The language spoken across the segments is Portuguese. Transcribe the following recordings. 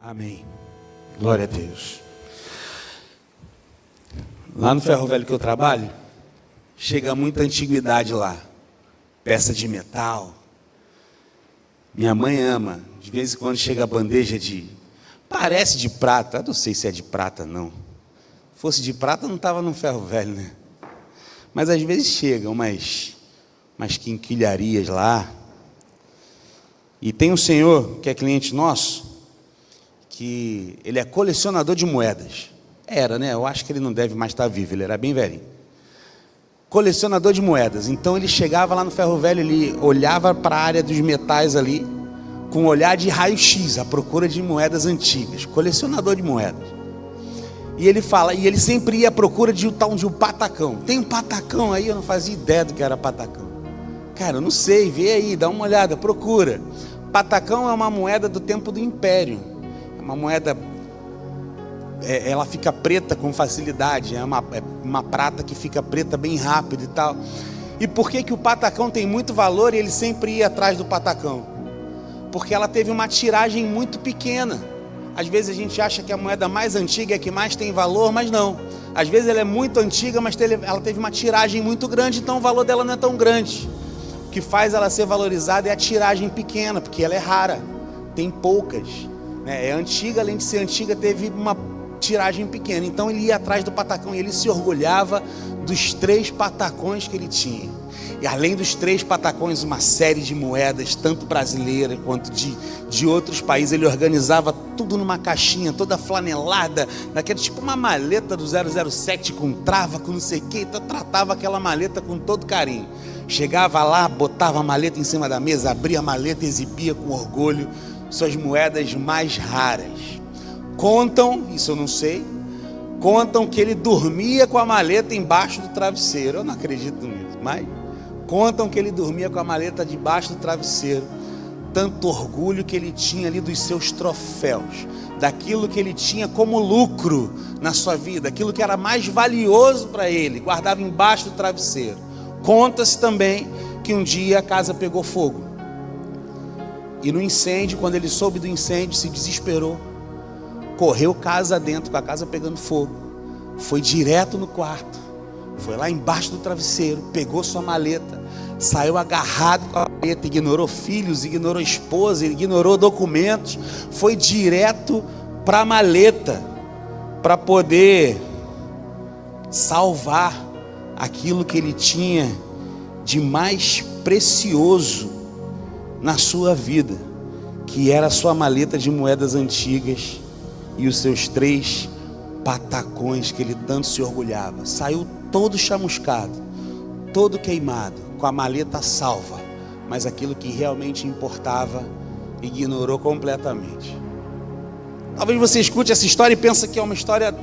Amém. Glória a Deus. Lá no ferro velho que eu trabalho, chega muita antiguidade lá. Peça de metal. Minha mãe ama. De vez em quando chega a bandeja de... Parece de prata. Eu não sei se é de prata, não. Se fosse de prata, não estava no ferro velho, né? Mas às vezes chegam umas quinquilharias lá. E tem um senhor que é cliente nosso, que ele é colecionador de moedas. Era, né? Eu acho que ele não deve mais estar vivo, ele era bem velhinho. Colecionador de moedas. Então ele chegava lá no ferro velho, ele olhava para a área dos metais ali, com um olhar de raio-x, à procura de moedas antigas. Colecionador de moedas. E ele fala, e ele sempre ia à procura de um tal de um patacão. Tem um patacão aí? Eu não fazia ideia do que era patacão. Cara, eu não sei, vê aí, dá uma olhada, procura. Patacão é uma moeda do tempo do Império. Uma moeda, ela fica preta com facilidade, é uma prata que fica preta bem rápido e tal. E por que o patacão tem muito valor e ele sempre ia atrás do patacão? Porque ela teve uma tiragem muito pequena. Às vezes a gente acha que a moeda mais antiga é que mais tem valor, mas não. Às vezes ela é muito antiga, mas ela teve uma tiragem muito grande, então o valor dela não é tão grande. O que faz ela ser valorizada é a tiragem pequena, porque ela é rara, tem poucas. É antiga, além de ser antiga, teve uma tiragem pequena. Então ele ia atrás do patacão e ele se orgulhava dos 3 patacões que ele tinha. E além dos 3 patacões, uma série de moedas, tanto brasileiras quanto de outros países. Ele organizava tudo numa caixinha, toda flanelada, daquele tipo uma maleta do 007 com trava, com não sei o que. Então tratava aquela maleta com todo carinho. Chegava lá, botava a maleta em cima da mesa, abria a maleta e exibia com orgulho suas moedas mais raras. Contam, isso eu não sei, contam que ele dormia com a maleta embaixo do travesseiro. Eu não acredito nisso, mas contam que ele dormia com a maleta debaixo do travesseiro. Tanto orgulho que ele tinha ali dos seus troféus, daquilo que ele tinha como lucro na sua vida, aquilo que era mais valioso para ele, guardava embaixo do travesseiro. Conta-se também que um dia a casa pegou fogo. E no incêndio, quando ele soube do incêndio, se desesperou. Correu casa dentro, com a casa pegando fogo. Foi direto no quarto. Foi lá embaixo do travesseiro, pegou sua maleta, saiu agarrado com a maleta, ignorou filhos, ignorou esposa, ignorou documentos. Foi direto para a maleta, para poder salvar aquilo que ele tinha de mais precioso na sua vida, que era a sua maleta de moedas antigas e os seus 3 patacões que ele tanto se orgulhava. Saiu todo chamuscado, todo queimado, com a maleta salva, mas aquilo que realmente importava, ignorou completamente. Talvez você escute essa história e pense que é uma história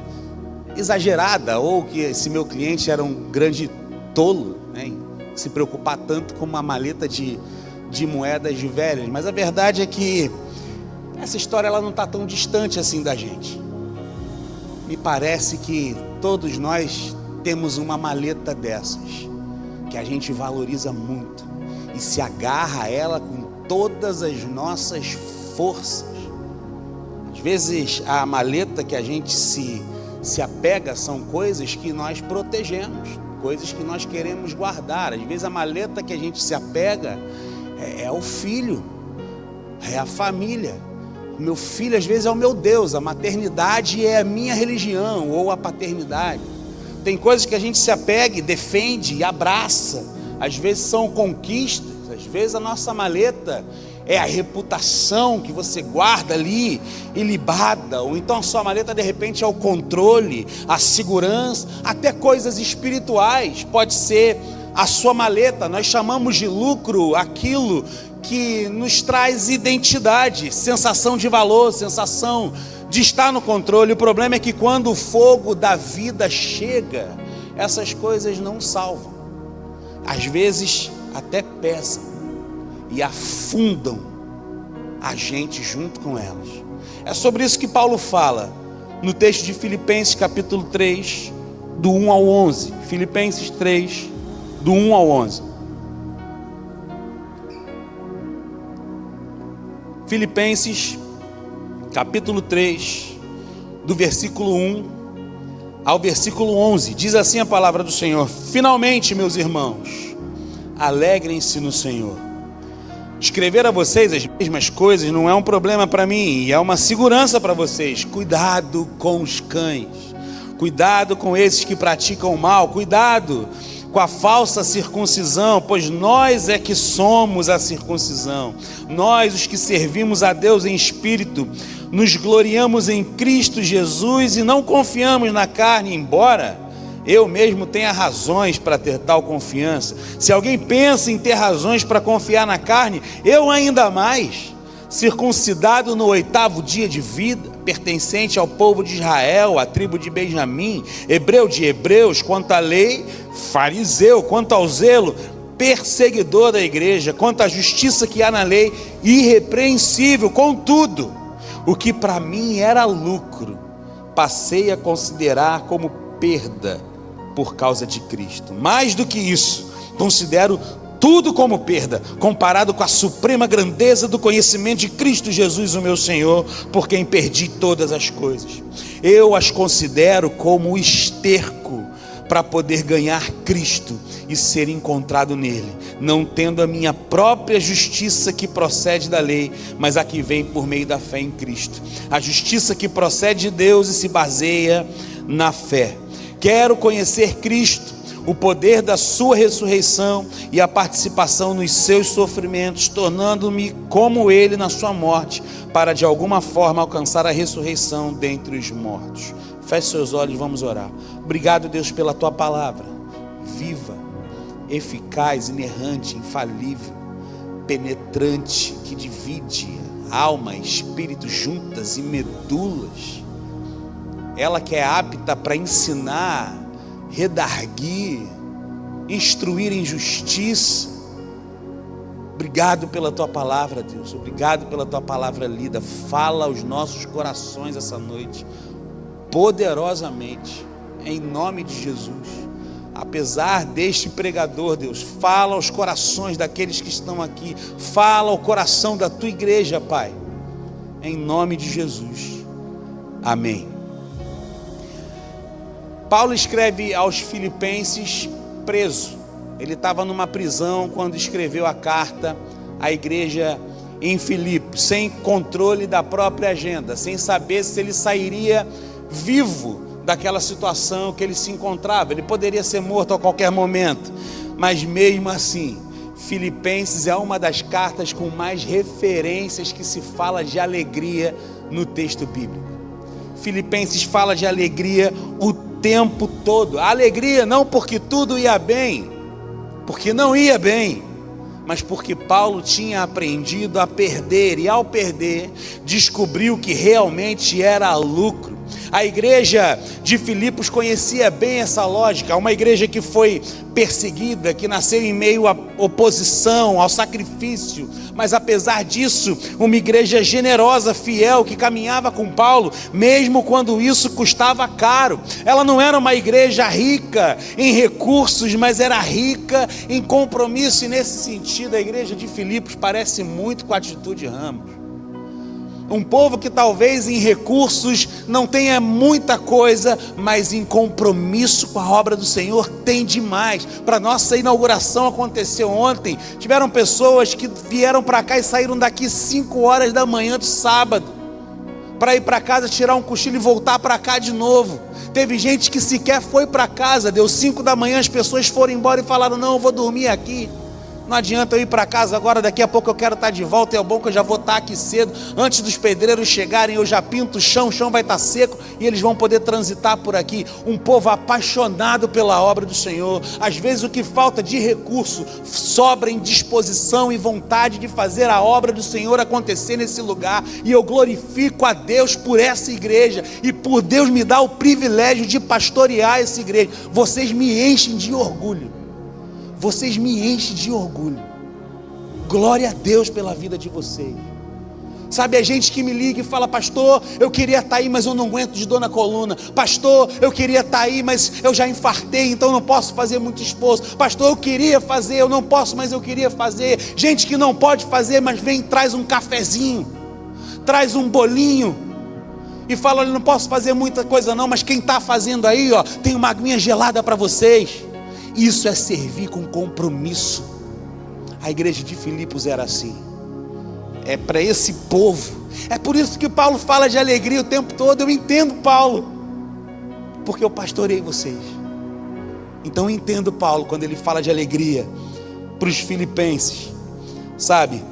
exagerada, ou que esse meu cliente era um grande tolo, né? Se preocupar tanto com uma maleta de moedas de velhas. Mas a verdade é que essa história ela não está tão distante assim da gente. Me parece que todos nós temos uma maleta dessas, que a gente valoriza muito e se agarra a ela com todas as nossas forças. Às vezes a maleta que a gente se apega são coisas que nós protegemos, coisas que nós queremos guardar. Às vezes a maleta que a gente se apega é o filho, é a família. O meu filho às vezes é o meu Deus, a maternidade é a minha religião, ou a paternidade. Tem coisas que a gente se apega e defende e abraça. Às vezes são conquistas, às vezes a nossa maleta é a reputação que você guarda ali, ilibada. Ou então a sua maleta de repente é o controle, a segurança, até coisas espirituais. Pode ser a sua maleta. Nós chamamos de lucro aquilo que nos traz identidade, sensação de valor, sensação de estar no controle. O problema é que quando o fogo da vida chega, essas coisas não salvam. Às vezes até pesam e afundam a gente junto com elas. É sobre isso que Paulo fala no texto de Filipenses capítulo 3, do 1 ao 11. Filipenses 3, do 1 ao 11. Filipenses capítulo 3, do versículo 1 ao versículo 11, diz assim a palavra do Senhor: finalmente, meus irmãos, alegrem-se no Senhor. Escrever a vocês as mesmas coisas não é um problema para mim, e é uma segurança para vocês. Cuidado com os cães, cuidado com esses que praticam o mal, cuidado com a falsa circuncisão, pois nós é que somos a circuncisão. Nós, os que servimos a Deus em espírito, nos gloriamos em Cristo Jesus e não confiamos na carne, embora eu mesmo tenha razões para ter tal confiança. Se alguém pensa em ter razões para confiar na carne, eu ainda mais. Circuncidado no 8º dia de vida, pertencente ao povo de Israel, à tribo de Benjamim, hebreu de hebreus, quanto à lei, fariseu, quanto ao zelo, perseguidor da igreja, quanto à justiça que há na lei, irrepreensível. Contudo, o que para mim era lucro, passei a considerar como perda por causa de Cristo. Mais do que isso, considero tudo como perda, comparado com a suprema grandeza do conhecimento de Cristo Jesus, o meu Senhor, por quem perdi todas as coisas. Eu as considero como esterco para poder ganhar Cristo e ser encontrado nele, não tendo a minha própria justiça que procede da lei, mas a que vem por meio da fé em Cristo. A justiça que procede de Deus e se baseia na fé. Quero conhecer Cristo, o poder da sua ressurreição e a participação nos seus sofrimentos, tornando-me como ele na sua morte, para de alguma forma alcançar a ressurreição dentre os mortos. Feche seus olhos, vamos orar. Obrigado, Deus, pela tua palavra, viva, eficaz, inerrante, infalível, penetrante, que divide alma e espírito juntas e medulas. Ela que é apta para ensinar, redarguir, instruir em justiça. Obrigado pela tua palavra, Deus. Obrigado pela tua palavra lida. Fala aos nossos corações essa noite, poderosamente, em nome de Jesus. Apesar deste pregador, Deus, fala aos corações daqueles que estão aqui. Fala ao coração da tua igreja, Pai, em nome de Jesus. Amém. Paulo escreve aos Filipenses preso. Ele estava numa prisão quando escreveu a carta à igreja em Filipos, sem controle da própria agenda, sem saber se ele sairia vivo daquela situação que ele se encontrava. Ele poderia ser morto a qualquer momento, mas mesmo assim, Filipenses é uma das cartas com mais referências que se fala de alegria no texto bíblico. Filipenses fala de alegria o tempo todo. A alegria não porque tudo ia bem, porque não ia bem, mas porque Paulo tinha aprendido a perder, e ao perder, descobriu que realmente era lucro. A igreja de Filipos conhecia bem essa lógica. Uma igreja que foi perseguida, que nasceu em meio à oposição, ao sacrifício, mas apesar disso, uma igreja generosa, fiel, que caminhava com Paulo, mesmo quando isso custava caro. Ela não era uma igreja rica em recursos, mas era rica em compromisso, e nesse sentido a igreja de Filipos parece muito com a Atitude Ramos. Um povo que talvez em recursos não tenha muita coisa, mas em compromisso com a obra do Senhor tem demais. Para nossa inauguração aconteceu ontem. Tiveram pessoas que vieram para cá e saíram daqui 5 horas da manhã do sábado, para ir para casa, tirar um cochilo e voltar para cá de novo. Teve gente que sequer foi para casa. Deu 5 da manhã, as pessoas foram embora e falaram: não, eu vou dormir aqui. Não adianta eu ir para casa agora, daqui a pouco eu quero estar de volta. É bom que eu já vou estar aqui cedo, antes dos pedreiros chegarem, eu já pinto o chão vai estar seco e eles vão poder transitar por aqui. Um povo apaixonado pela obra do Senhor. Às vezes o que falta de recurso sobra em disposição e vontade de fazer a obra do Senhor acontecer nesse lugar, e eu glorifico a Deus por essa igreja e por Deus me dar o privilégio de pastorear essa igreja. Vocês me enchem de orgulho. Vocês me enchem de orgulho. Glória a Deus pela vida de vocês. Sabe, a gente que me liga e fala: pastor, eu queria estar aí, mas eu não aguento de dor na coluna. Pastor, eu queria estar aí, mas eu já infartei, então não posso fazer muito esforço. Pastor, eu queria fazer, eu não posso, mas eu queria fazer. Gente que não pode fazer, mas vem e traz um cafezinho. traz um bolinho e fala: olha, não posso fazer muita coisa não, mas quem está fazendo aí, ó, tem uma aguinha gelada para vocês. Isso é servir com compromisso. A igreja de Filipos era assim. É para esse povo. É por isso que Paulo fala de alegria o tempo todo. Eu entendo Paulo, porque eu pastorei vocês. Então eu entendo Paulo quando ele fala de alegria para os filipenses. Sabe,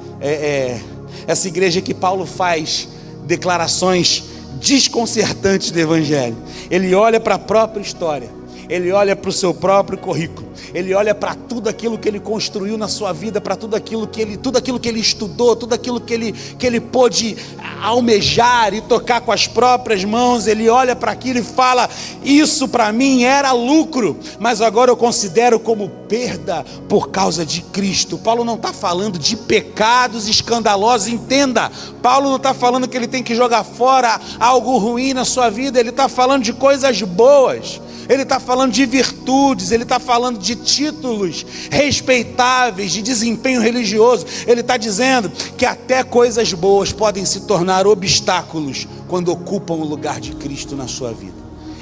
essa igreja que Paulo faz declarações desconcertantes do evangelho. Ele olha para a própria história, ele olha para o seu próprio currículo, ele olha para tudo aquilo que ele construiu na sua vida, para tudo aquilo que ele estudou, tudo aquilo que ele pôde almejar e tocar com as próprias mãos. Ele olha para aquilo e fala: isso para mim era lucro, mas agora eu considero como perda por causa de Cristo. Paulo não está falando de pecados escandalosos, entenda. Paulo não está falando que ele tem que jogar fora algo ruim na sua vida, ele está falando de coisas boas. Ele está falando de virtudes, ele está falando de títulos respeitáveis, de desempenho religioso. Ele está dizendo que até coisas boas podem se tornar obstáculos quando ocupam o lugar de Cristo na sua vida.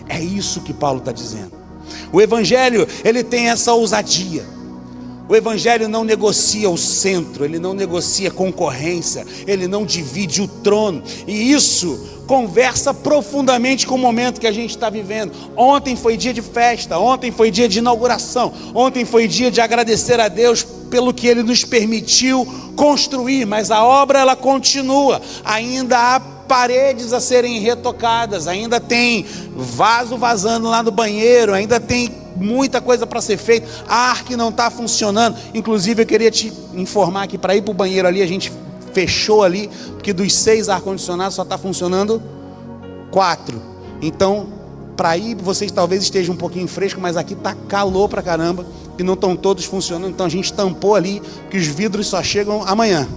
É isso que Paulo está dizendo. O evangelho, ele tem essa ousadia. O evangelho não negocia o centro, ele não negocia concorrência, ele não divide o trono. E isso conversa profundamente com o momento que a gente está vivendo. Ontem foi dia de festa, ontem foi dia de inauguração, ontem foi dia de agradecer a Deus pelo que Ele nos permitiu construir, mas a obra ela continua. Ainda há paredes a serem retocadas, ainda tem vaso vazando lá no banheiro, ainda tem muita coisa para ser feita, ar que não está funcionando. Inclusive eu queria te informar que para ir para o banheiro ali, a gente fechou ali, porque dos 6 ar-condicionados só está funcionando 4. Então, para ir, vocês talvez estejam um pouquinho fresco, mas aqui está calor pra caramba, e não estão todos funcionando. Então a gente tampou ali, que os vidros só chegam amanhã.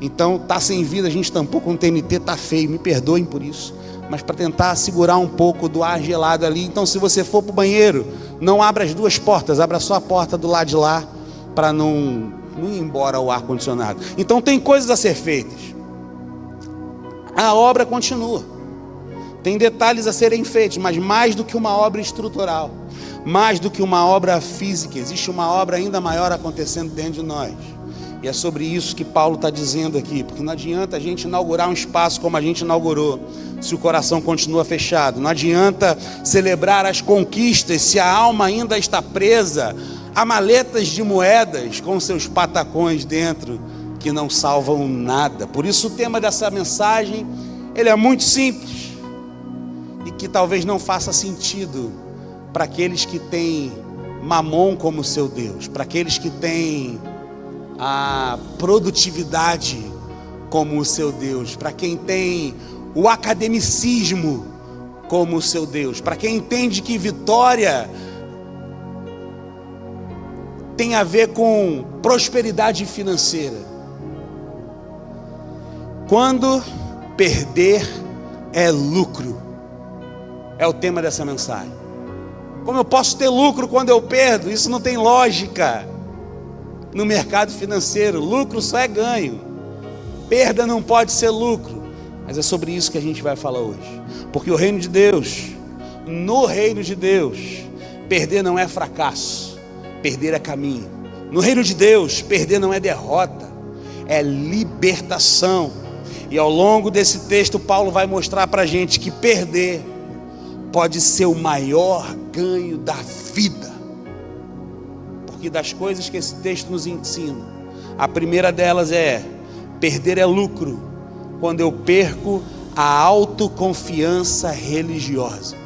Então tá sem vida, a gente tampou com TNT, tá feio, me perdoem por isso, mas para tentar segurar um pouco do ar gelado ali. Então, se você for para o banheiro, não abra as 2 portas, abra só a porta do lado de lá, para não ir embora o ar-condicionado. Então tem coisas a ser feitas. A obra continua. Tem detalhes a serem feitos, mas mais do que uma obra estrutural, mais do que uma obra física, existe uma obra ainda maior acontecendo dentro de nós. E é sobre isso que Paulo está dizendo aqui, porque não adianta a gente inaugurar um espaço como a gente inaugurou, se o coração continua fechado. Não adianta celebrar as conquistas se a alma ainda está presa a maletas de moedas com seus patacões dentro, que não salvam nada. Por isso o tema dessa mensagem, ele é muito simples, e que talvez não faça sentido para aqueles que têm Mamon como seu Deus, para aqueles que têm a produtividade como o seu Deus, para quem tem o academicismo como o seu Deus, para quem entende que vitória tem a ver com prosperidade financeira. Quando perder é lucro, é o tema dessa mensagem. Como eu posso ter lucro quando eu perdo? Isso não tem lógica no mercado financeiro. Lucro só é ganho, perda não pode ser lucro. Mas é sobre isso que a gente vai falar hoje, porque o reino de Deus, no reino de Deus, perder não é fracasso, perder é caminho. No reino de Deus, perder não é derrota, é libertação. E ao longo desse texto, Paulo vai mostrar para a gente que perder pode ser o maior ganho da vida. Porque das coisas que esse texto nos ensina, a primeira delas é: perder é lucro quando eu perco a autoconfiança religiosa.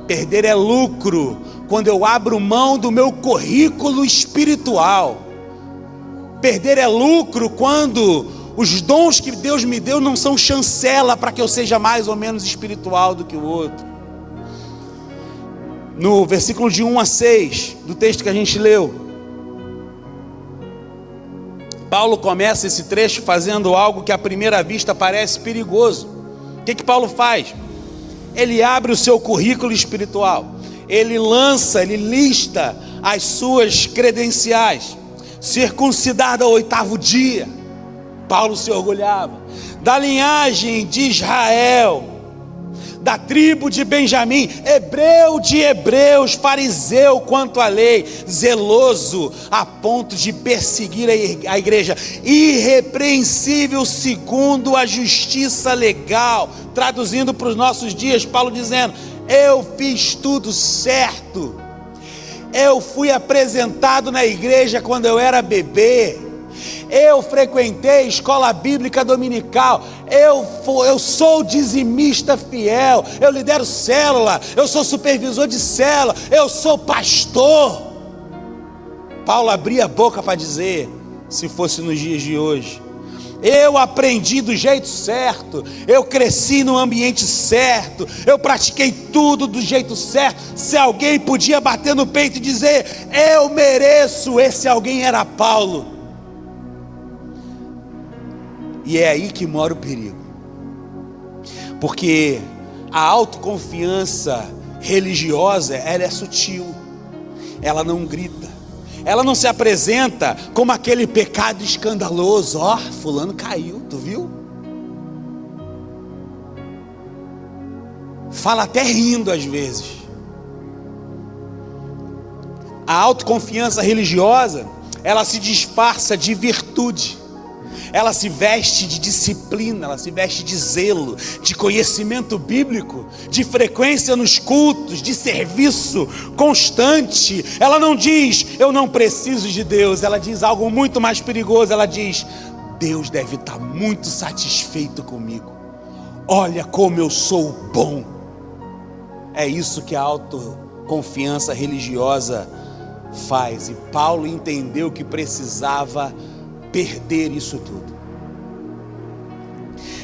Perder é lucro quando eu abro mão do meu currículo espiritual. Perder é lucro quando os dons que Deus me deu não são chancela para que eu seja mais ou menos espiritual do que o outro. No versículo de 1 a 6 do texto que a gente leu, Paulo começa esse trecho fazendo algo que à primeira vista parece perigoso. O que Paulo faz? Ele abre o seu currículo espiritual, ele lista as suas credenciais. Circuncidado ao 8º dia, Paulo se orgulhava. da linhagem de Israel, da tribo de Benjamim, hebreu de hebreus, fariseu quanto à lei, zeloso a ponto de perseguir a igreja, irrepreensível segundo a justiça legal. Traduzindo para os nossos dias, Paulo dizendo: eu fiz tudo certo, eu fui apresentado na igreja quando eu era bebê, eu frequentei escola bíblica dominical, eu sou dizimista fiel, eu lidero célula, eu sou supervisor de célula, eu sou pastor. Paulo abria a boca para dizer, se fosse nos dias de hoje: eu aprendi do jeito certo, eu cresci no ambiente certo, eu pratiquei tudo do jeito certo. Se alguém podia bater no peito e dizer, eu mereço, esse alguém era Paulo. E é aí que mora o perigo, porque a autoconfiança religiosa, ela é sutil, ela não grita, ela não se apresenta como aquele pecado escandaloso. Ó, fulano caiu, tu viu? Fala até rindo às vezes. A autoconfiança religiosa, ela se disfarça de virtude, ela se veste de disciplina, ela se veste de zelo, de conhecimento bíblico, de frequência nos cultos, de serviço constante. Ela não diz, eu não preciso de Deus. Ela diz algo muito mais perigoso. Ela diz, Deus deve estar muito satisfeito comigo. Olha como eu sou bom. É isso que a autoconfiança religiosa faz. E Paulo entendeu que precisava perder isso tudo.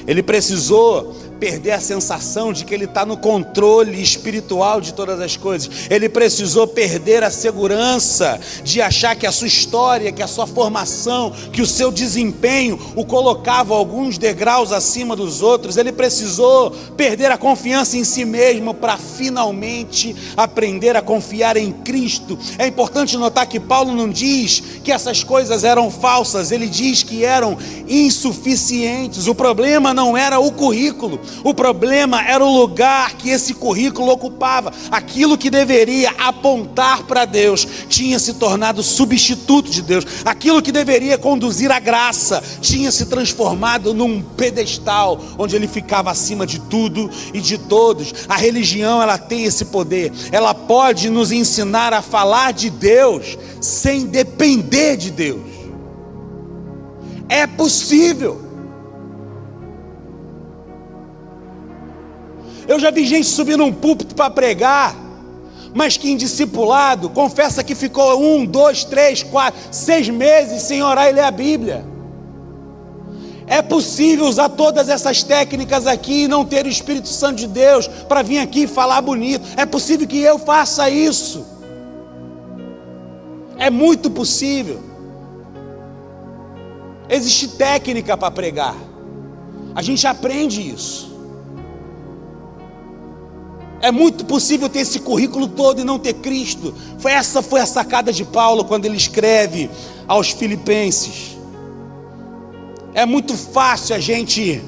Ele precisou perder a sensação de que ele está no controle espiritual de todas as coisas. Ele precisou perder a segurança de achar que a sua história, que a sua formação, que o seu desempenho o colocava alguns degraus acima dos outros. Ele precisou perder a confiança em si mesmo para finalmente aprender a confiar em Cristo. É importante notar que Paulo não diz que essas coisas eram falsas, ele diz que eram insuficientes. O problema não era o currículo, o problema era o lugar que esse currículo ocupava. Aquilo que deveria apontar para Deus tinha se tornado substituto de Deus. Aquilo que deveria conduzir à graça tinha se transformado num pedestal onde ele ficava acima de tudo e de todos. A religião, ela tem esse poder. Ela pode nos ensinar a falar de Deus sem depender de Deus. É possível. Eu já vi gente subir num púlpito para pregar, mas que em discipulado confessa que ficou 1, 2, 3, 4, 6 meses sem orar e ler a Bíblia. É possível usar todas essas técnicas aqui e não ter o Espírito Santo de Deus para vir aqui e falar bonito. É possível que eu faça isso. É muito possível. Existe técnica para pregar. A gente aprende isso. É muito possível ter esse currículo todo e não ter Cristo. Essa foi a sacada de Paulo quando ele escreve aos Filipenses. É muito fácil a gente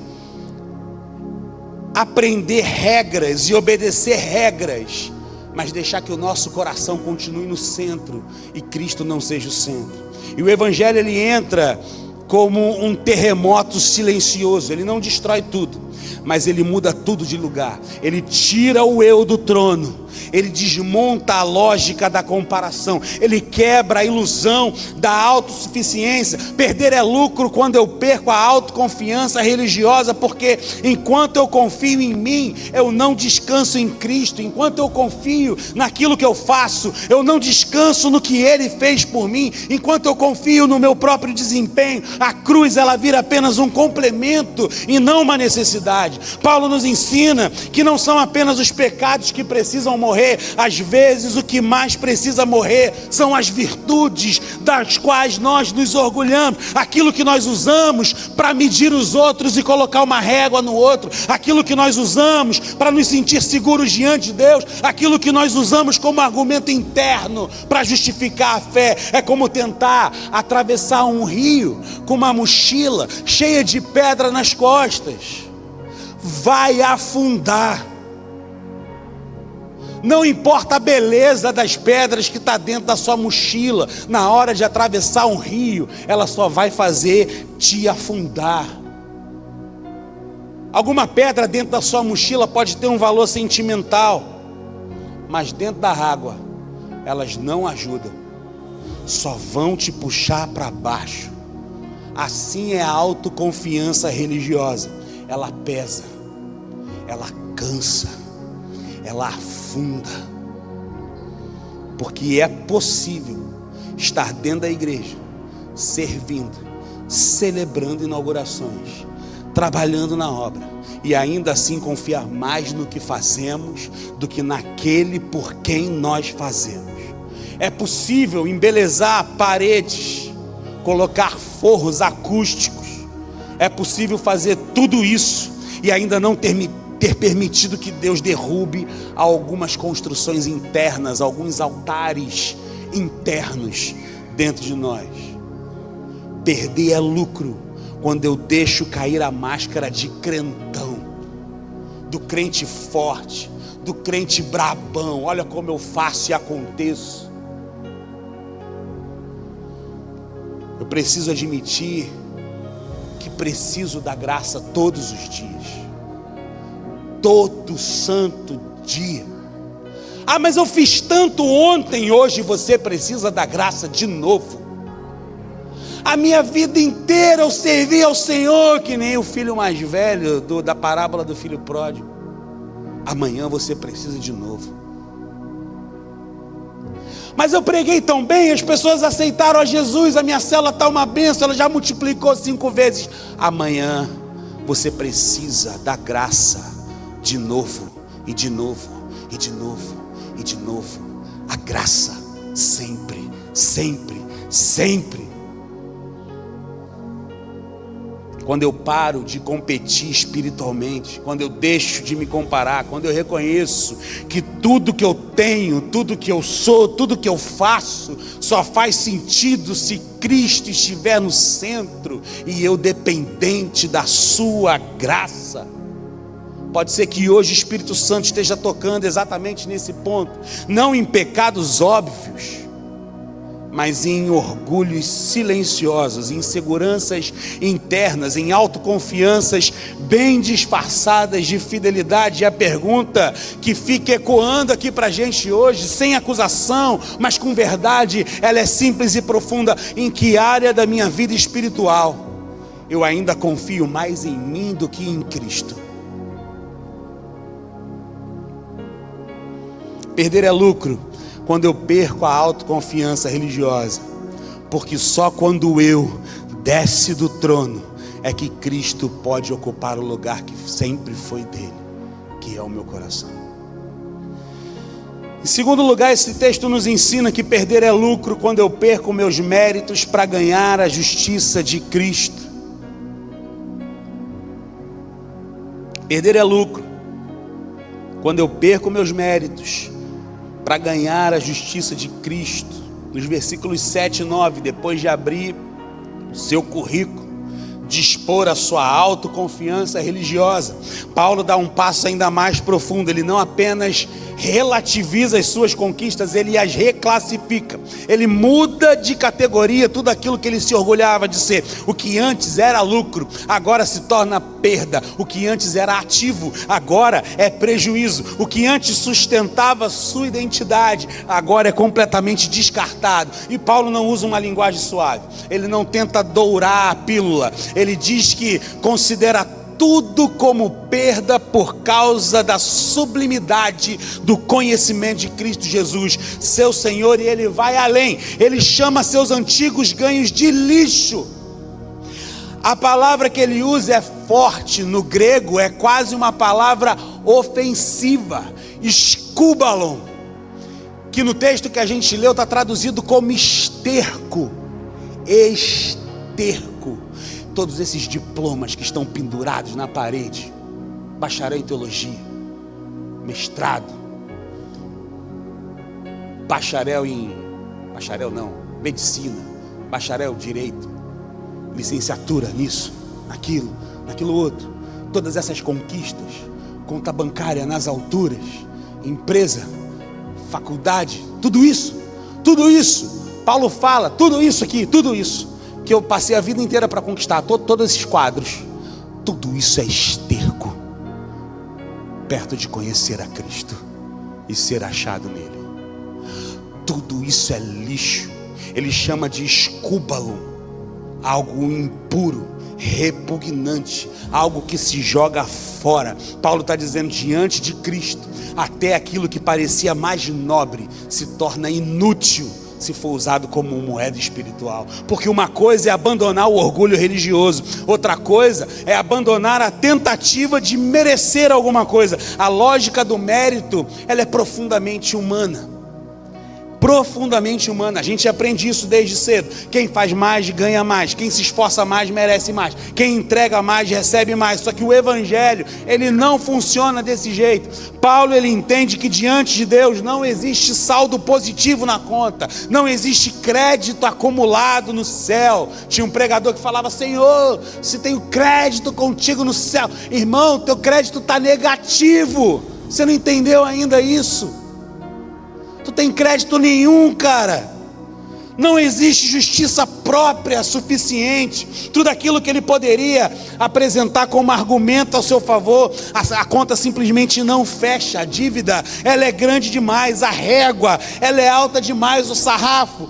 aprender regras e obedecer regras, mas deixar que o nosso coração continue no centro e Cristo não seja o centro. E o Evangelho, ele entra como um terremoto silencioso. Ele não destrói tudo, mas ele muda tudo de lugar. Ele tira o eu do trono, ele desmonta a lógica da comparação, ele quebra a ilusão da autossuficiência. Perder é lucro quando eu perco a autoconfiança religiosa, porque enquanto eu confio em mim, eu não descanso em Cristo. Enquanto eu confio naquilo que eu faço, eu não descanso no que Ele fez por mim. Enquanto eu confio no meu próprio desempenho, a cruz, ela vira apenas um complemento e não uma necessidade. verdade. Paulo nos ensina que não são apenas os pecados que precisam morrer. Às vezes o que mais precisa morrer são as virtudes das quais nós nos orgulhamos, aquilo que nós usamos para medir os outros e colocar uma régua no outro, aquilo que nós usamos para nos sentir seguros diante de Deus, aquilo que nós usamos como argumento interno para justificar a fé. É como tentar atravessar um rio com uma mochila cheia de pedra nas costas. Vai afundar. Não importa a beleza das pedras que está dentro da sua mochila, na hora de atravessar um rio, ela só vai fazer te afundar. Alguma pedra dentro da sua mochila pode ter um valor sentimental, mas dentro da água, elas não ajudam, só vão te puxar para baixo. Assim é a autoconfiança religiosa. Ela pesa, ela cansa, ela afunda, porque é possível estar dentro da igreja, servindo, celebrando inaugurações, trabalhando na obra, e ainda assim confiar mais no que fazemos do que naquele por quem nós fazemos. É possível embelezar paredes, colocar forros acústicos, é possível fazer tudo isso e ainda não ter permitido que Deus derrube algumas construções internas, alguns altares internos dentro de nós. Perder é lucro quando eu deixo cair a máscara de crentão, do crente forte, do crente brabão. Olha como eu faço e aconteço. Eu preciso admitir que preciso da graça todos os dias, todo santo dia. Ah, mas eu fiz tanto ontem, hoje você precisa da graça de novo. A minha vida inteira eu servi ao Senhor, que nem o filho mais velho da parábola do filho pródigo. Amanhã você precisa de novo. Mas eu preguei tão bem, as pessoas aceitaram a Jesus, a minha célula está uma bênção, ela já multiplicou 5 vezes. Amanhã você precisa da graça de novo, e de novo, e de novo, e de novo. A graça sempre, sempre, sempre. Quando eu paro de competir espiritualmente, quando eu deixo de me comparar, quando eu reconheço que tudo que eu tenho, tudo que eu sou, tudo que eu faço, só faz sentido se Cristo estiver no centro e eu dependente da sua graça. Pode ser que hoje o Espírito Santo esteja tocando exatamente nesse ponto, não em pecados óbvios, mas em orgulhos silenciosos, em inseguranças internas, em autoconfianças bem disfarçadas de fidelidade. E a pergunta que fica ecoando aqui para a gente hoje, sem acusação, mas com verdade, ela é simples e profunda: em que área da minha vida espiritual eu ainda confio mais em mim do que em Cristo? Perder é lucro quando eu perco a autoconfiança religiosa, porque só quando eu desce do trono é que Cristo pode ocupar o lugar que sempre foi dele, que é o meu coração. Em segundo lugar, esse texto nos ensina que perder é lucro quando eu perco meus méritos para ganhar a justiça de Cristo. Perder é lucro quando eu perco meus méritos para ganhar a justiça de Cristo. Nos versículos 7 e 9, depois de abrir o seu currículo, de expor a sua autoconfiança religiosa, Paulo dá um passo ainda mais profundo. Ele não apenas relativiza as suas conquistas, ele as reclassifica. Ele muda de categoria tudo aquilo que ele se orgulhava de ser. O que antes era lucro, agora se torna perda. O que antes era ativo, agora é prejuízo. O que antes sustentava sua identidade, agora é completamente descartado. E Paulo não usa uma linguagem suave, ele não tenta dourar a pílula. Ele diz que considera tudo como perda por causa da sublimidade do conhecimento de Cristo Jesus, seu Senhor. E ele vai além, ele chama seus antigos ganhos de lixo. A palavra que ele usa é forte, no grego é quase uma palavra ofensiva, escúbalon, que no texto que a gente leu está traduzido como esterco. Esterco. Todos esses diplomas que estão pendurados na parede, bacharel em teologia, mestrado, medicina, bacharel em direito, licenciatura nisso, naquilo outro, todas essas conquistas, conta bancária nas alturas, empresa, faculdade, tudo isso, Paulo fala, tudo isso aqui, tudo isso, que eu passei a vida inteira para conquistar, todos esses quadros, tudo isso é esterco, perto de conhecer a Cristo e ser achado nele. Tudo isso é lixo. Ele chama de escúbalo, algo impuro, repugnante, algo que se joga fora. Paulo está dizendo, diante de Cristo, até aquilo que parecia mais nobre se torna inútil se for usado como moeda espiritual. Porque uma coisa é abandonar o orgulho religioso, outra coisa é abandonar a tentativa de merecer alguma coisa. A lógica do mérito, ela é profundamente humana. Profundamente humana, a gente aprende isso desde cedo. Quem faz mais ganha mais, quem se esforça mais merece mais, quem entrega mais recebe mais. Só que o evangelho, ele não funciona desse jeito. Paulo, ele entende que diante de Deus não existe saldo positivo na conta, não existe crédito acumulado no céu. Tinha um pregador que falava, Senhor, se tenho crédito contigo no céu. Irmão, teu crédito está negativo. Você não entendeu ainda isso? Tu tem crédito nenhum, cara. Não existe justiça própria suficiente. Tudo aquilo que ele poderia apresentar como argumento ao seu favor, a conta simplesmente não fecha. A dívida, ela é grande demais. A régua, ela é alta demais. O sarrafo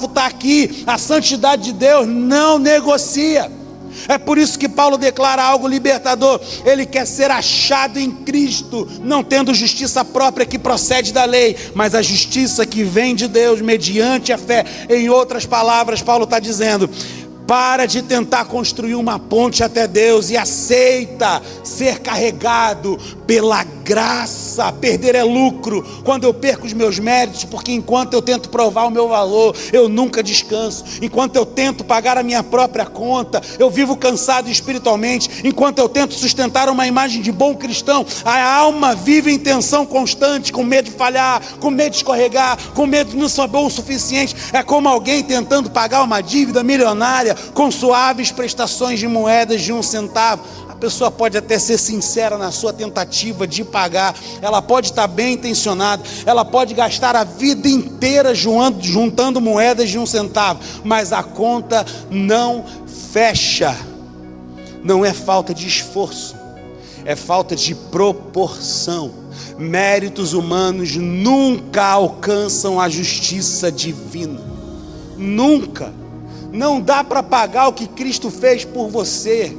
está aqui. A santidade de Deus não negocia. É por isso que Paulo declara algo libertador. Ele quer ser achado em Cristo, não tendo justiça própria que procede da lei, mas a justiça que vem de Deus mediante a fé. Em outras palavras, Paulo está dizendo, para de tentar construir uma ponte até Deus e aceita ser carregado pela graça. Perder é lucro quando eu perco os meus méritos, porque enquanto eu tento provar o meu valor, eu nunca descanso. Enquanto eu tento pagar a minha própria conta, eu vivo cansado espiritualmente. Enquanto eu tento sustentar uma imagem de bom cristão, a alma vive em tensão constante, com medo de falhar, com medo de escorregar, com medo de não ser bom o suficiente. É como alguém tentando pagar uma dívida milionária com suaves prestações de moedas de 1 centavo. A pessoa pode até ser sincera na sua tentativa de pagar, ela pode estar bem intencionada, ela pode gastar a vida inteira juntando moedas de 1 centavo, mas a conta não fecha. Não é falta de esforço, é falta de proporção. Méritos humanos nunca alcançam a justiça divina, nunca. Não dá para pagar o que Cristo fez por você.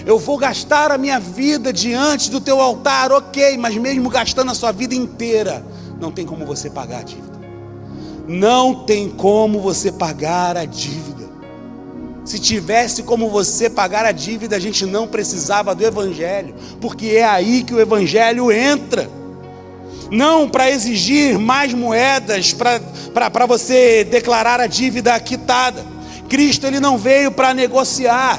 Eu vou gastar a minha vida diante do teu altar, ok, mas mesmo gastando a sua vida inteira, não tem como você pagar a dívida. Não tem como você pagar a dívida. Se tivesse como você pagar a dívida, a gente não precisava do evangelho, porque é aí que o evangelho entra. Não para exigir mais moedas, para você declarar a dívida quitada. Cristo, ele não veio para negociar.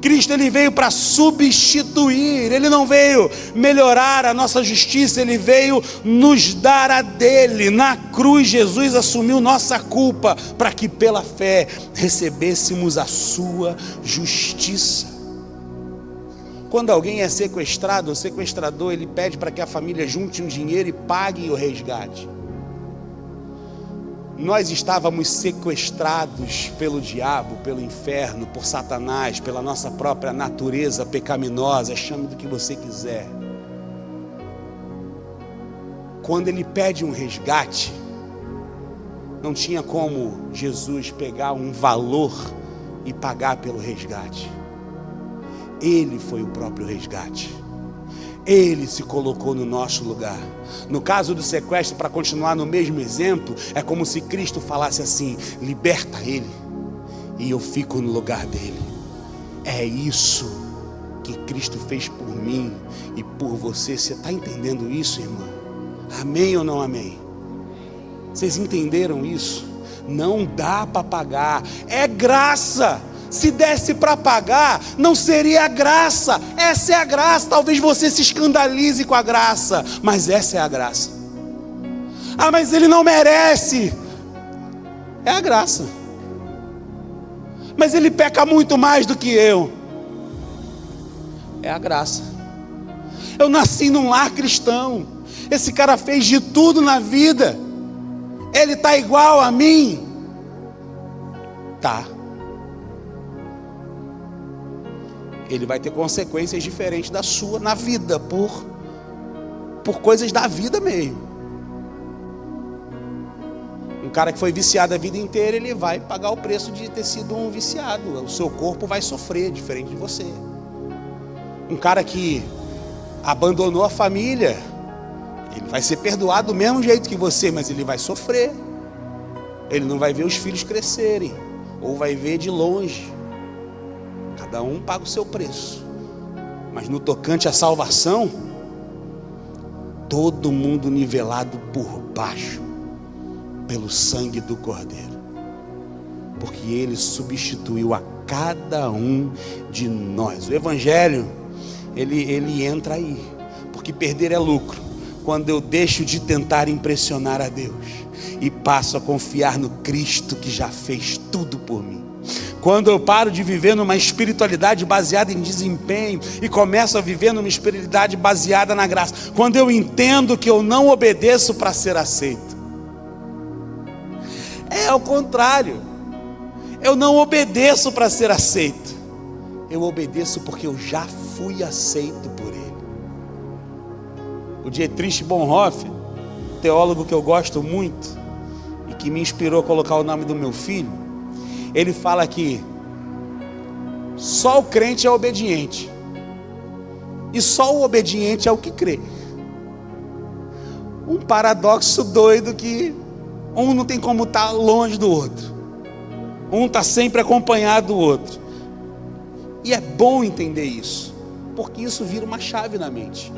Cristo, ele veio para substituir. Ele não veio melhorar a nossa justiça, ele veio nos dar a dele. Na cruz, Jesus assumiu nossa culpa, para que pela fé recebêssemos a sua justiça. Quando alguém é sequestrado, o sequestrador, ele pede para que a família junte um dinheiro e pague o resgate. Nós estávamos sequestrados pelo diabo, pelo inferno, por Satanás, pela nossa própria natureza pecaminosa, chame do que você quiser. Quando ele pede um resgate, não tinha como Jesus pegar um valor e pagar pelo resgate. Ele foi o próprio resgate. Ele se colocou no nosso lugar. No caso do sequestro, para continuar no mesmo exemplo, é como se Cristo falasse assim: liberta ele, e eu fico no lugar dele. É isso que Cristo fez por mim e por você. Você está entendendo isso, irmão? Amém ou não amém? Vocês entenderam isso? Não dá para pagar, é graça. Se desse para pagar, não seria graça. Essa é a graça. Talvez você se escandalize com a graça, mas essa é a graça. Ah, mas ele não merece. É a graça. Mas ele peca muito mais do que eu. É a graça. Eu nasci num lar cristão. Esse cara fez de tudo na vida. Ele está igual a mim? Tá. Ele vai ter consequências diferentes da sua na vida, por coisas da vida mesmo. Um cara que foi viciado a vida inteira, ele vai pagar o preço de ter sido um viciado. O seu corpo vai sofrer, diferente de você. Um cara que abandonou a família, ele vai ser perdoado do mesmo jeito que você, mas ele vai sofrer. Ele não vai ver os filhos crescerem, ou vai ver de longe. Cada um paga o seu preço. Mas no tocante à salvação, todo mundo nivelado por baixo pelo sangue do Cordeiro, porque ele substituiu a cada um de nós. O Evangelho, ele entra aí, porque perder é lucro. Quando eu deixo de tentar impressionar a Deus e passo a confiar no Cristo que já fez tudo por mim. Quando eu paro de viver numa espiritualidade baseada em desempenho e começo a viver numa espiritualidade baseada na graça. Quando eu entendo que eu não obedeço para ser aceito. É ao contrário. Eu não obedeço para ser aceito. Eu obedeço porque eu já fui aceito por Ele. O Dietrich Bonhoeffer, teólogo que eu gosto muito e que me inspirou a colocar o nome do meu filho, ele fala que só o crente é obediente e só o obediente é o que crê. Um paradoxo doido que um não tem como estar longe do outro, um está sempre acompanhado do outro. E é bom entender isso, porque isso vira uma chave na mente.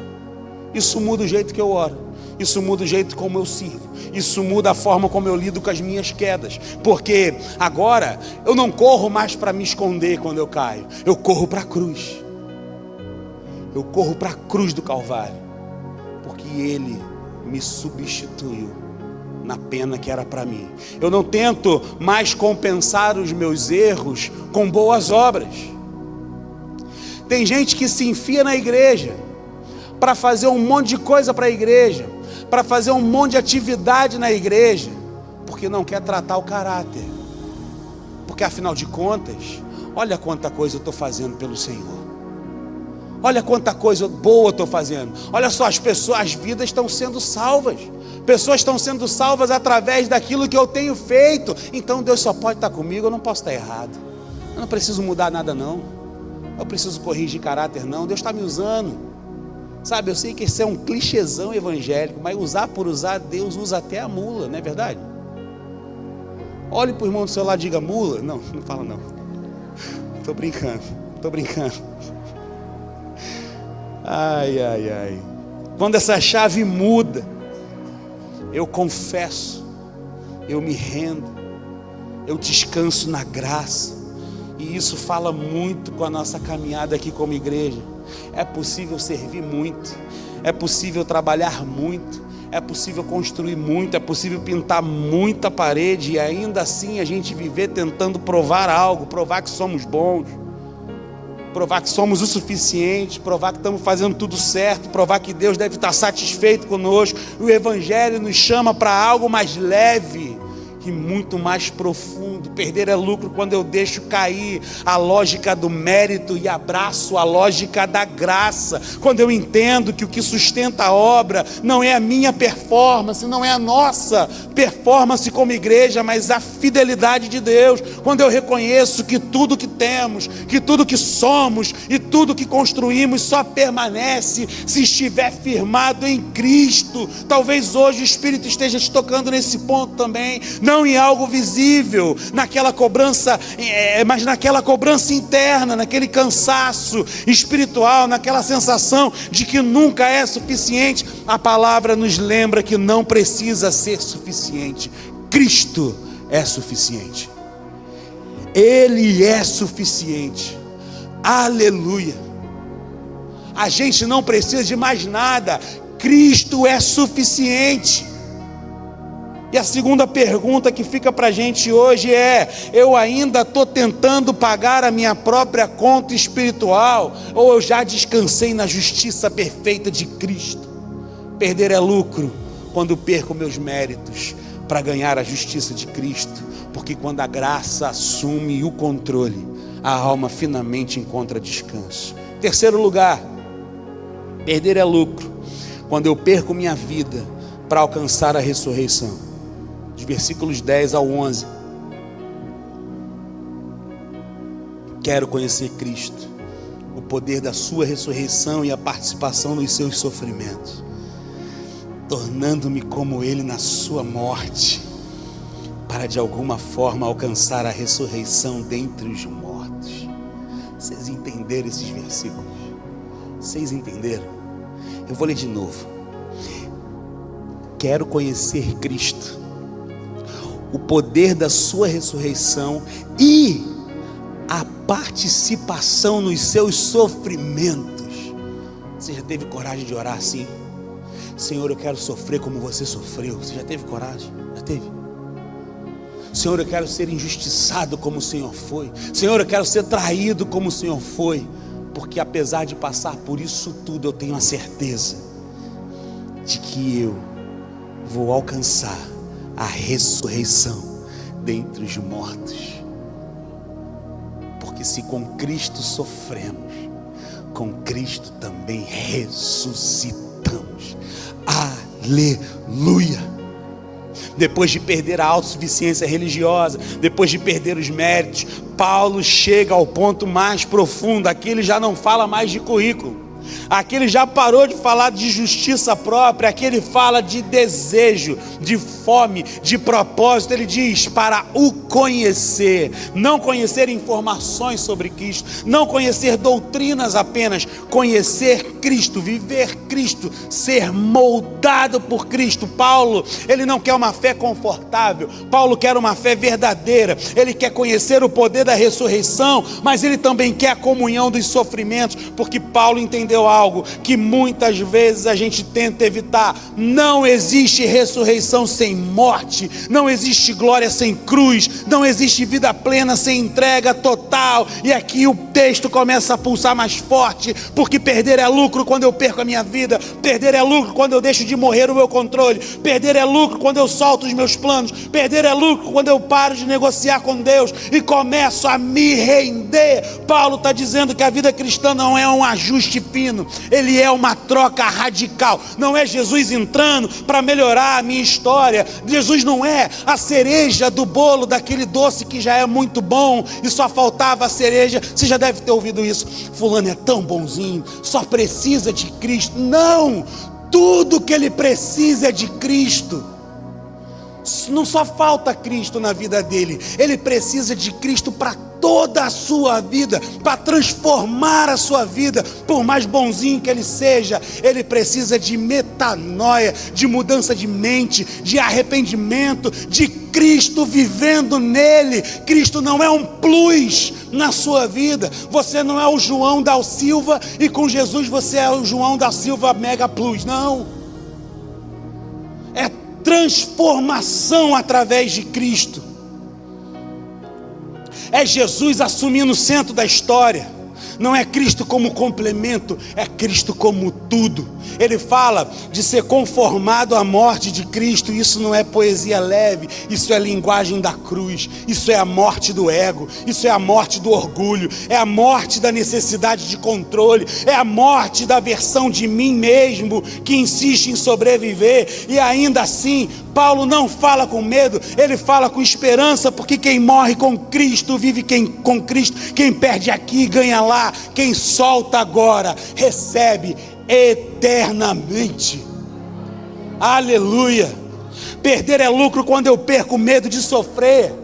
Isso muda o jeito que eu oro, isso muda o jeito como eu sirvo, isso muda a forma como eu lido com as minhas quedas, porque agora eu não corro mais para me esconder quando eu caio, eu corro para a cruz, eu corro para a cruz do Calvário, porque Ele me substituiu na pena que era para mim. Eu não tento mais compensar os meus erros com boas obras. Tem gente que se enfia na igreja para fazer um monte de coisa para a igreja, para fazer um monte de atividade na igreja, porque não quer tratar o caráter. Porque afinal de contas, olha quanta coisa eu estou fazendo pelo Senhor. Olha quanta coisa boa eu estou fazendo. Olha só, as vidas estão sendo salvas. Pessoas estão sendo salvas através daquilo que eu tenho feito. Então Deus só pode estar comigo, eu não posso estar errado. Eu não preciso mudar nada não. Eu preciso corrigir caráter não. Deus está me usando. Sabe, eu sei que isso é um clichêzão evangélico, mas usar por usar, Deus usa até a mula, não é verdade? Olhe para o irmão do seu lado e diga: mula. Não, não fala não. Estou brincando. Ai, ai, ai. Quando essa chave muda, eu confesso, eu me rendo, eu descanso na graça. E isso fala muito com a nossa caminhada aqui como igreja. É possível servir muito, é possível trabalhar muito, é possível construir muito, é possível pintar muita parede e ainda assim a gente viver tentando provar algo, provar que somos bons, provar que somos o suficiente, provar que estamos fazendo tudo certo, provar que Deus deve estar satisfeito conosco. O Evangelho nos chama para algo mais leve e muito mais profundo. Perder é lucro quando eu deixo cair a lógica do mérito e abraço a lógica da graça. Quando eu entendo que o que sustenta a obra não é a minha performance, não é a nossa performance como igreja, mas a fidelidade de Deus. Quando eu reconheço que tudo que temos, que tudo que somos e tudo que construímos só permanece se estiver firmado em Cristo. Talvez hoje o Espírito esteja te tocando nesse ponto também. não em algo visível, naquela cobrança, mas naquela cobrança interna, naquele cansaço espiritual, naquela sensação de que nunca é suficiente. A palavra nos lembra que não precisa ser suficiente. Cristo é suficiente. Ele é suficiente. Aleluia. A gente não precisa de mais nada. Cristo é suficiente. E a segunda pergunta que fica para a gente hoje é: eu ainda estou tentando pagar a minha própria conta espiritual, ou eu já descansei na justiça perfeita de Cristo? Perder é lucro quando perco meus méritos para ganhar a justiça de Cristo, porque quando a graça assume o controle, a alma finalmente encontra descanso. Terceiro lugar, perder é lucro quando eu perco minha vida para alcançar a ressurreição. De versículos 10 ao 11. Quero conhecer Cristo, o poder da sua ressurreição e a participação nos seus sofrimentos, tornando-me como Ele na sua morte, para de alguma forma alcançar a ressurreição dentre os mortos. Vocês entenderam esses versículos? Vocês entenderam? Eu vou ler de novo. Quero conhecer Cristo, o poder da sua ressurreição e a participação nos seus sofrimentos. Você já teve coragem de orar assim? Senhor, eu quero sofrer como você sofreu. Você já teve coragem? Já teve? Senhor, eu quero ser injustiçado como o Senhor foi. Senhor, eu quero ser traído como o Senhor foi. Porque apesar de passar por isso tudo, eu tenho a certeza de que eu vou alcançar a ressurreição dentre os mortos. Porque se com Cristo sofremos, com Cristo também ressuscitamos. Aleluia! Depois de perder a autossuficiência religiosa, depois de perder os méritos, Paulo chega ao ponto mais profundo. Aqui ele já não fala mais de currículo, aqui ele já parou de falar de justiça própria, aqui ele fala de desejo, de fome, de propósito. Ele diz: para o conhecer, não conhecer informações sobre Cristo, não conhecer doutrinas apenas, conhecer Cristo, viver Cristo, ser moldado por Cristo. Paulo, ele não quer uma fé confortável, Paulo quer uma fé verdadeira. Ele quer conhecer o poder da ressurreição, mas ele também quer a comunhão dos sofrimentos, porque Paulo entendeu algo que muitas vezes a gente tenta evitar. Não existe ressurreição sem morte, não existe glória sem cruz, não existe vida plena sem entrega total. E aqui o texto começa a pulsar mais forte, porque perder é lucro quando eu perco a minha vida, perder é lucro quando eu deixo de morrer o meu controle, perder é lucro quando eu solto os meus planos, perder é lucro quando eu paro de negociar com Deus e começo a me render. Paulo está dizendo que a vida cristã não é um ajuste fino, ele é uma troca radical. Não é Jesus entrando para melhorar a minha história. Jesus não é a cereja do bolo daquele doce que já é muito bom e só faltava a cereja. Você já deve ter ouvido isso: fulano é tão bonzinho, só precisa de Cristo. Não, tudo que ele precisa é de Cristo. Não só falta Cristo na vida dele, ele precisa de Cristo para toda a sua vida, para transformar a sua vida. Por mais bonzinho que ele seja, ele precisa de metanoia, de mudança de mente, de arrependimento, de Cristo vivendo nele. Cristo não é um plus na sua vida. Você não é o João da Silva e com Jesus você é o João da Silva Mega Plus. Não, é transformação através de Cristo. É Jesus assumindo o centro da história. Não é Cristo como complemento, é Cristo como tudo. Ele fala de ser conformado à morte de Cristo. Isso não é poesia leve, isso é linguagem da cruz. Isso é a morte do ego, isso é a morte do orgulho, é a morte da necessidade de controle, é a morte da versão de mim mesmo que insiste em sobreviver. E ainda assim, Paulo não fala com medo, ele fala com esperança, porque quem morre com Cristo vive com Cristo. Quem perde aqui ganha lá, quem solta agora recebe eternamente. Aleluia! Perder é lucro quando eu perco o medo de sofrer.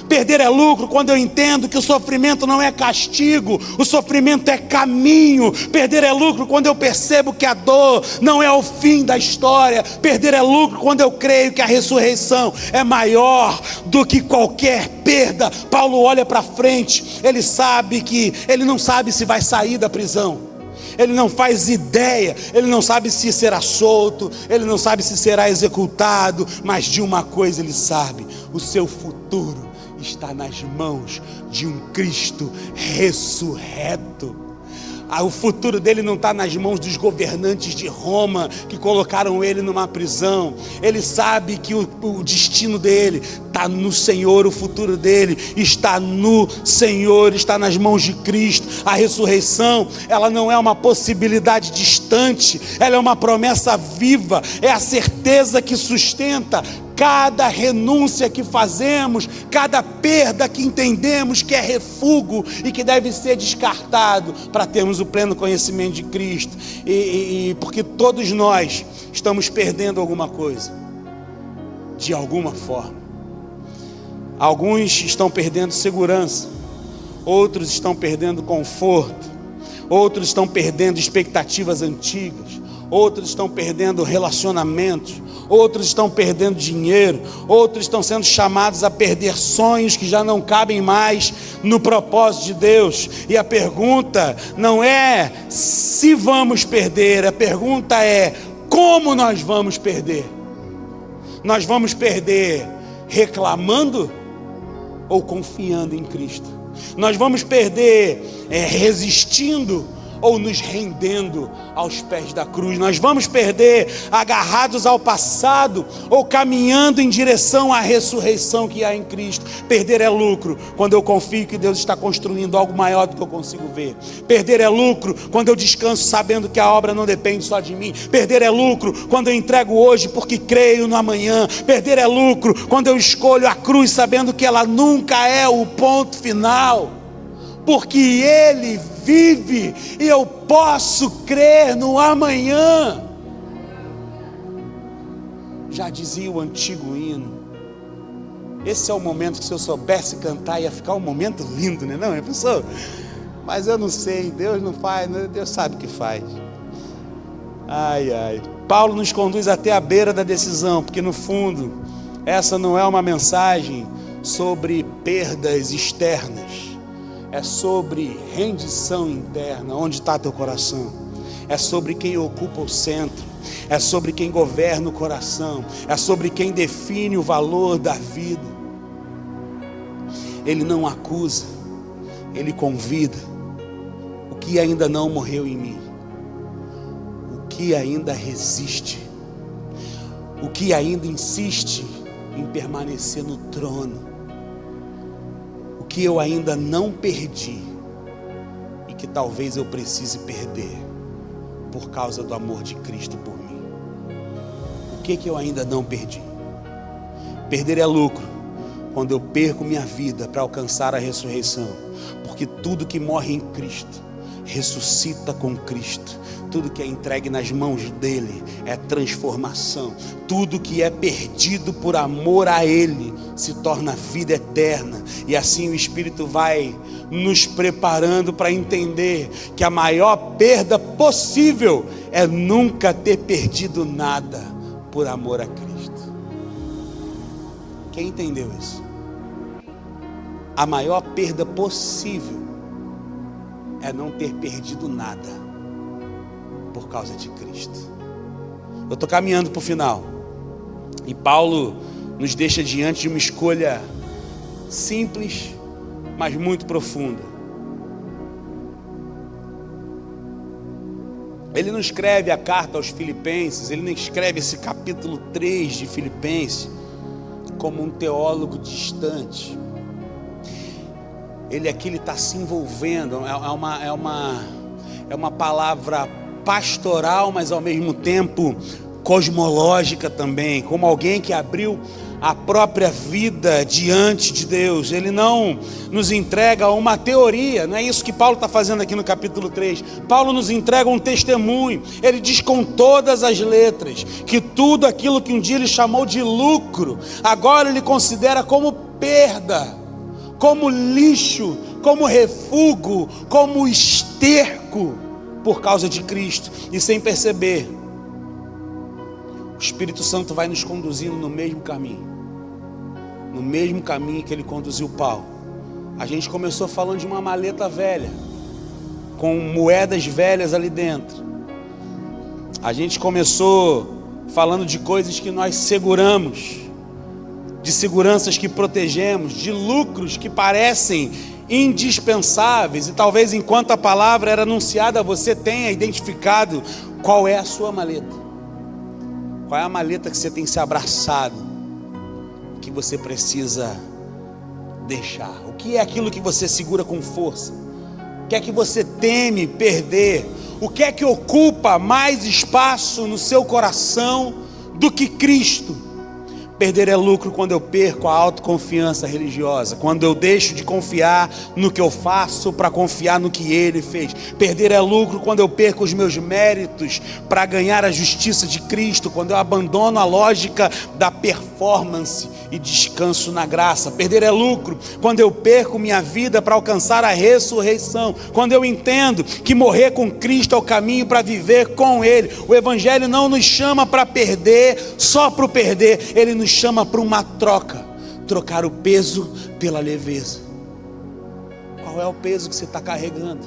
Perder é lucro quando eu entendo que o sofrimento não é castigo, o sofrimento é caminho. Perder é lucro quando eu percebo que a dor não é o fim da história. Perder é lucro quando eu creio que a ressurreição é maior do que qualquer perda. Paulo olha para frente, ele não sabe se vai sair da prisão. Ele não faz ideia, ele não sabe se será solto, ele não sabe se será executado, mas de uma coisa ele sabe: o seu futuro está nas mãos de um Cristo ressurreto. O futuro dele não está nas mãos dos governantes de Roma que colocaram ele numa prisão. Ele sabe que o destino dele está no Senhor, o futuro dele está no Senhor, está nas mãos de Cristo. A ressurreição, ela não é uma possibilidade distante, ela é uma promessa viva, é a certeza que sustenta cada renúncia que fazemos, cada perda que entendemos que é refúgio e que deve ser descartado para termos o pleno conhecimento de Cristo. Porque todos nós estamos perdendo alguma coisa, de alguma forma. Alguns estão perdendo segurança, outros estão perdendo conforto, outros estão perdendo expectativas antigas, outros estão perdendo relacionamentos, outros estão perdendo dinheiro, outros estão sendo chamados a perder sonhos que já não cabem mais no propósito de Deus. E a pergunta não é se vamos perder, a pergunta é como nós vamos perder. Nós vamos perder reclamando ou confiando em Cristo? Nós vamos perder resistindo ou nos rendendo aos pés da cruz? Nós vamos perder agarrados ao passado ou caminhando em direção à ressurreição que há em Cristo? Perder é lucro quando eu confio que Deus está construindo algo maior do que eu consigo ver. Perder é lucro quando eu descanso sabendo que a obra não depende só de mim. Perder é lucro quando eu entrego hoje porque creio no amanhã. Perder é lucro quando eu escolho a cruz sabendo que ela nunca é o ponto final, porque Ele vive e eu posso crer no amanhã. Já dizia o antigo hino. Esse é o momento que, se eu soubesse cantar, ia ficar um momento lindo, né? Não, pessoal? Mas eu não sei, Deus não faz, Deus sabe o que faz. Ai, ai. Paulo nos conduz até a beira da decisão, porque no fundo, essa não é uma mensagem sobre perdas externas. É sobre rendição interna. Onde está teu coração? É sobre quem ocupa o centro. É sobre quem governa o coração. É sobre quem define o valor da vida. Ele não acusa, ele convida. O que ainda não morreu em mim? O que ainda resiste? O que ainda insiste em permanecer no trono? Que eu ainda não perdi e que talvez eu precise perder por causa do amor de Cristo por mim. O que eu ainda não perdi? Perder é lucro quando eu perco minha vida para alcançar a ressurreição, porque tudo que morre em Cristo ressuscita com Cristo. Tudo que é entregue nas mãos dele é transformação. Tudo que é perdido por amor a ele se torna vida eterna. E assim o Espírito vai nos preparando para entender que a maior perda possível é nunca ter perdido nada por amor a Cristo. Quem entendeu isso? A maior perda possível é não ter perdido nada por causa de Cristo. Eu estou caminhando para o final, e Paulo nos deixa diante de uma escolha simples, mas muito profunda. Ele não escreve a carta aos Filipenses, ele não escreve esse capítulo 3 de Filipenses como um teólogo distante. Ele aqui está se envolvendo, é uma palavra pastoral, mas ao mesmo tempo cosmológica também, como alguém que abriu a própria vida diante de Deus. Ele não nos entrega uma teoria, não é isso que Paulo está fazendo aqui no capítulo 3. Paulo nos entrega um testemunho. Ele diz com todas as letras que tudo aquilo que um dia ele chamou de lucro, agora ele considera como perda, como lixo, como refúgio, como esterco, por causa de Cristo. E sem perceber, o Espírito Santo vai nos conduzindo no mesmo caminho. No mesmo caminho que ele conduziu Paulo. A gente começou falando de uma maleta velha, com moedas velhas ali dentro. A gente começou falando de coisas que nós seguramos, de seguranças que protegemos, de lucros que parecem indispensáveis. E talvez enquanto a palavra era anunciada, você tenha identificado qual é a sua maleta. Qual é a maleta que você tem se abraçado, que você precisa deixar? O que é aquilo que você segura com força? O que é que você teme perder? O que é que ocupa mais espaço no seu coração do que Cristo? Perder é lucro quando eu perco a autoconfiança religiosa, quando eu deixo de confiar no que eu faço para confiar no que Ele fez. Perder é lucro quando eu perco os meus méritos para ganhar a justiça de Cristo, quando eu abandono a lógica da performance e descanso na graça. Perder é lucro quando eu perco minha vida para alcançar a ressurreição, quando eu entendo que morrer com Cristo é o caminho para viver com Ele. O Evangelho não nos chama para perder só para o perder, Ele nos chama para uma troca, trocar o peso pela leveza. Qual é o peso que você está carregando?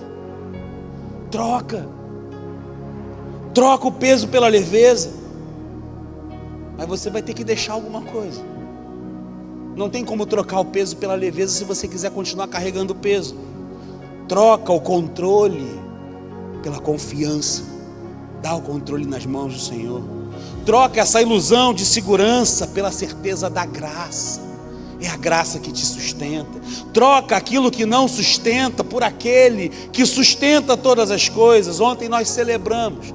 Troca o peso pela leveza. Mas você vai ter que deixar alguma coisa. Não tem como trocar o peso pela leveza se você quiser continuar carregando o peso. Troca o controle pela confiança. Dá o controle nas mãos do Senhor. Troca essa ilusão de segurança pela certeza da graça. É a graça que te sustenta. Troca aquilo que não sustenta por aquele que sustenta todas as coisas. Ontem nós celebramos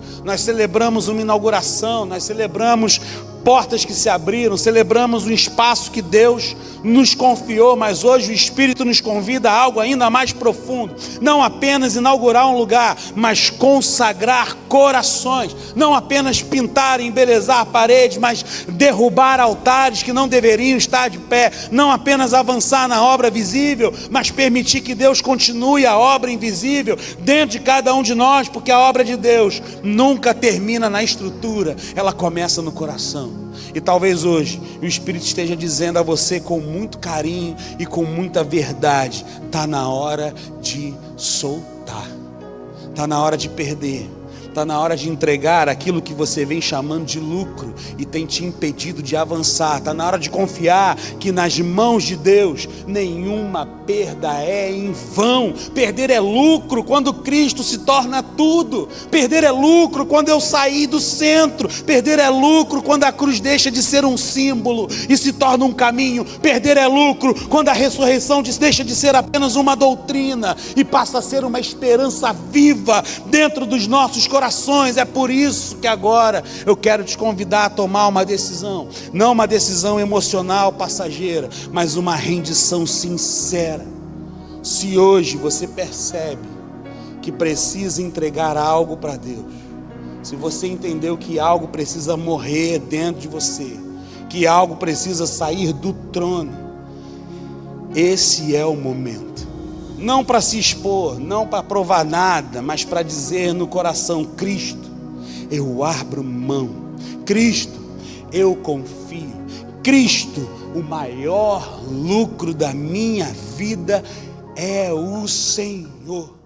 uma inauguração, nós celebramos portas que se abriram, celebramos um espaço que Deus nos confiou, mas hoje o Espírito nos convida a algo ainda mais profundo. Não apenas inaugurar um lugar, mas consagrar corações. Não apenas pintar e embelezar paredes, mas derrubar altares que não deveriam estar de pé. Não apenas avançar na obra visível, mas permitir que Deus continue a obra invisível dentro de cada um de nós, porque a obra de Deus nunca termina na estrutura, ela começa no coração. E talvez hoje o Espírito esteja dizendo a você com muito carinho e com muita verdade: está na hora de soltar, está na hora de perder, está na hora de entregar aquilo que você vem chamando de lucro e tem te impedido de avançar. Está na hora de confiar que nas mãos de Deus nenhuma perda é em vão. Perder é lucro quando Cristo se torna tudo. Perder é lucro quando eu saí do centro. Perder é lucro quando a cruz deixa de ser um símbolo e se torna um caminho. Perder é lucro quando a ressurreição deixa de ser apenas uma doutrina e passa a ser uma esperança viva dentro dos nossos corações. É por isso que agora eu quero te convidar a tomar uma decisão, não uma decisão emocional passageira, mas uma rendição sincera. Se hoje você percebe que precisa entregar algo para Deus, se você entendeu que algo precisa morrer dentro de você, que algo precisa sair do trono, esse é o momento. Não para se expor, não para provar nada, mas para dizer no coração: Cristo, eu abro mão. Cristo, eu confio. Cristo, o maior lucro da minha vida é o Senhor.